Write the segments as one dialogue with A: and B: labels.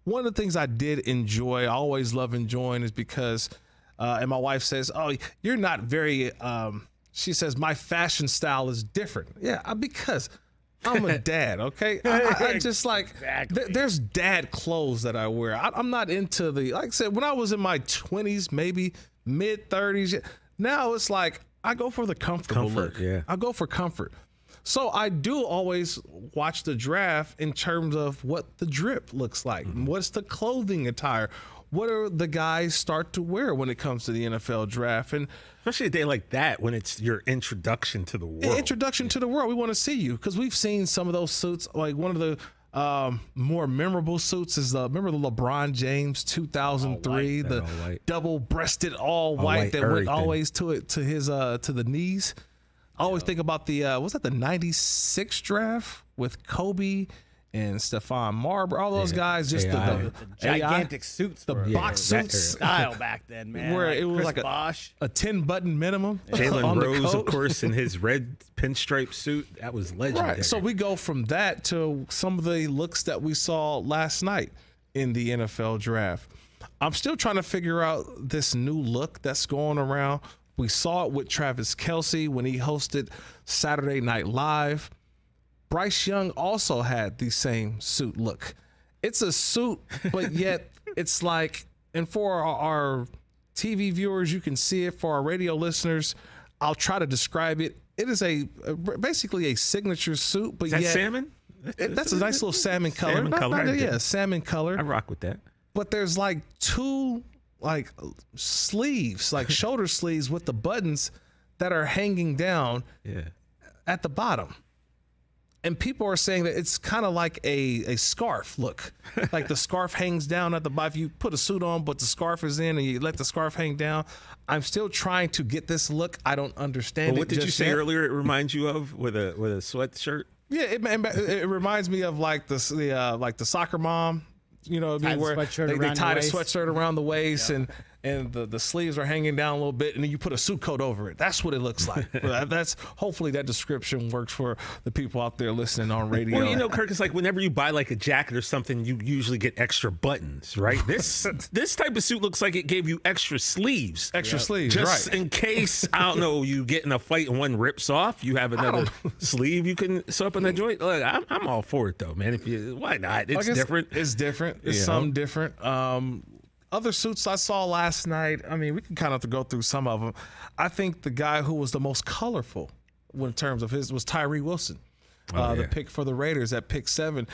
A: one of the things I did enjoy, I always love enjoying, is because, and my wife says, oh, you're not very, she says, my fashion style is different. Yeah, because I'm a dad, okay? I just like, there's dad clothes that I wear. I'm not into like I said, when I was in my 20s, maybe mid-30s, now it's like, I go for the comfortable look. Yeah. I go for comfort. So I do always watch the draft in terms of what the drip looks like. What's the clothing attire? What are the guys start to wear when it comes to the NFL draft? And
B: especially a day like that when it's your introduction to the world.
A: Introduction to the world. We want to see you because we've seen some of those suits. Like one of the more memorable suits is remember the LeBron James 2003, the double-breasted all white that went always to the knees. I always think about the was that the '96 draft with Kobe and Stephon Marbury, all those guys, just the
C: gigantic suits,
A: the box suits
C: style back then, man.
A: Where it was
C: Chris
A: like
C: Bosh.
A: a 10-button minimum.
B: Jalen Rose, of course, in his red pinstripe suit, that was legendary.
A: Right. So we go from that to some of the looks that we saw last night in the NFL draft. I'm still trying to figure out this new look that's going around. We saw it with Travis Kelce when he hosted Saturday Night Live. Bryce Young also had the same suit look. It's a suit, but yet it's like, and for our TV viewers, you can see it. For our radio listeners, I'll try to describe it. It is basically a signature suit, but
B: yet
A: salmon. That's a nice little salmon color.
B: Salmon color.
A: Salmon color.
B: I rock with that.
A: But there's like two sleeves, like shoulder sleeves with the buttons that are hanging down at the bottom. And people are saying that it's kind of like a scarf look. Like the scarf hangs down at the bottom. If you put a suit on, but the scarf is in and you let the scarf hang down. I'm still trying to get this look. I don't understand it.
B: What did you say earlier it reminds you of with a sweatshirt?
A: Yeah, it reminds me of like the soccer mom. You know, where they tied a sweatshirt around the waist and the sleeves are hanging down a little bit, and then you put a suit coat over it. That's what it looks like. That's hopefully that description works for the people out there listening on radio.
B: Well, Kirk, it's like whenever you buy like a jacket or something, you usually get extra buttons, right? This type of suit looks like it gave you extra sleeves.
A: Sleeves,
B: just in case, I don't know, you get in a fight and one rips off, you have another sleeve you can sew up in that joint. Look, I'm all for it though, man. Why not? It's different.
A: It's different. It's something different. Other suits I saw last night, I mean, we can kind of go through some of them. I think the guy who was the most colorful in terms of his was Tyree Wilson, the pick for the Raiders at pick 7.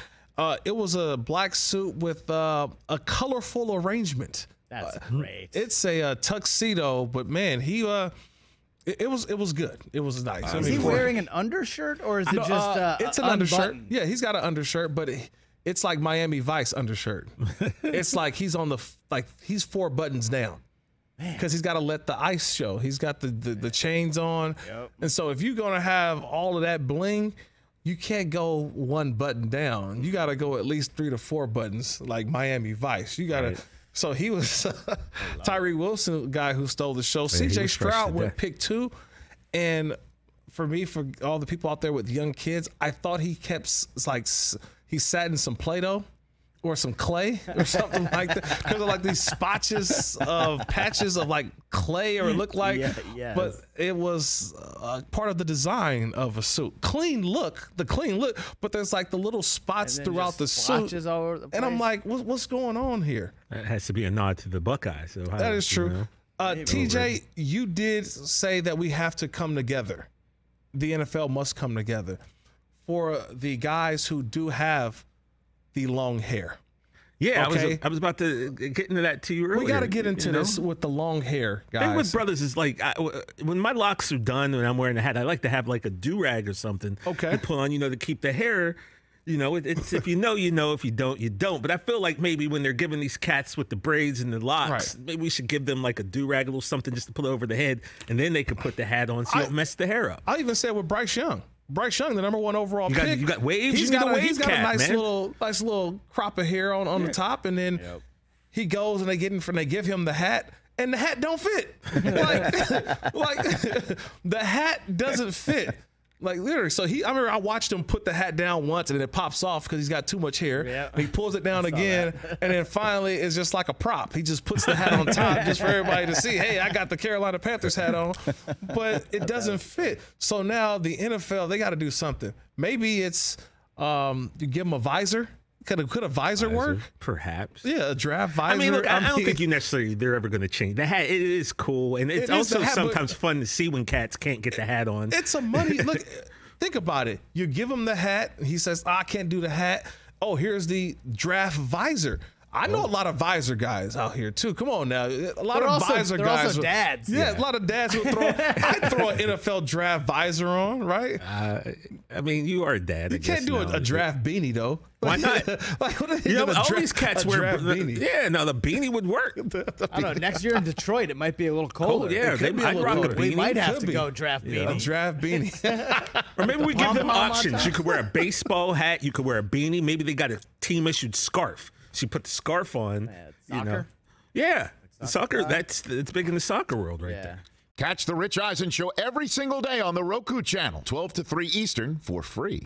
A: It was a black suit with a colorful arrangement.
C: That's great.
A: It's a tuxedo, but man, it was good. It was nice.
C: Is he wearing an undershirt or is it just
A: it's an undershirt? Yeah, he's got an undershirt, but it's like Miami Vice undershirt. It's like he's on he's 4 buttons down because he's got to let the ice show. He's got the chains on. Yep. And so if you're going to have all of that bling, you can't go 1 button down. You got to go at least 3 to 4 buttons like Miami Vice. You got to. Right. So he was Tyree Wilson, guy who stole the show. C.J. Stroud went pick 2. And for me, for all the people out there with young kids, I thought he kept he sat in some Play-Doh or some clay or something like that. Because of like these patches of like clay or it looked like.
C: Yes.
A: But it was part of the design of a suit. Clean look, but there's like the little spots throughout the suit.
C: All over the place.
A: And I'm like, what's going on here?
B: That has to be a nod to the Buckeyes. So
A: that is true. TJ, you did say that we have to come together. The NFL must come together for the guys who do have the long hair.
B: Yeah, okay? I was about to get into that to you earlier.
A: We got to get into this with the long hair, guys.
B: The thing with brothers is like, when my locks are done and I'm wearing a hat, I like to have like a do-rag or something.
A: Okay.
B: To put on, to keep the hair, it's if you know, if you don't, you don't. But I feel like maybe when they're giving these cats with the braids and the locks, maybe we should give them like a do-rag, a little something just to put over the head, and then they can put the hat on so you don't mess the hair up.
A: I even said with Bryce Young. Bryce Young, the number 1 overall pick.
B: You got waves.
A: He's got a nice
B: man.
A: little crop of hair on the top, and then he goes and they give him the hat, and the hat don't fit. like the hat doesn't fit. Like literally, so I remember I watched him put the hat down once and then it pops off because he's got too much hair.
C: Yeah.
A: And he pulls it down again, and then finally it's just like a prop. He just puts the hat on top just for everybody to see. Hey, I got the Carolina Panthers hat on, but it doesn't fit. So now the NFL, they got to do something. Maybe it's you give him a visor. Could a visor work?
B: Perhaps.
A: Yeah, a draft visor.
B: I mean, look, I don't think they're ever going to change. The hat, it is cool, and it's also sometimes fun to see when cats can't get the hat on.
A: It's a money. Look, think about it. You give him the hat. He says, I can't do the hat. Oh, here's the draft visor. I know a lot of visor guys out here too. Come on now, a lot of visor guys.
C: They're also dads.
A: Yeah, a lot of dads who throw. I'd throw an NFL draft visor on, right?
B: I mean, you are a dad.
A: You can't do a draft beanie though.
B: Why not?
A: Like,
B: all these cats wear
A: beanie.
B: Yeah, no, the beanie would work.
C: I don't know. Next year in Detroit, it might be a little colder.
B: Yeah, I'd rock a beanie.
C: We might have to go draft beanie.
A: A draft beanie.
B: Or maybe we give them options. You could wear a baseball hat. You could wear a beanie. Maybe they got a team issued scarf. So you put the scarf on.
C: Soccer?
B: Yeah. Soccer, it's big in the soccer world right there.
D: Catch the Rich Eisen Show every single day on the Roku channel, 12 to 3 Eastern, for free.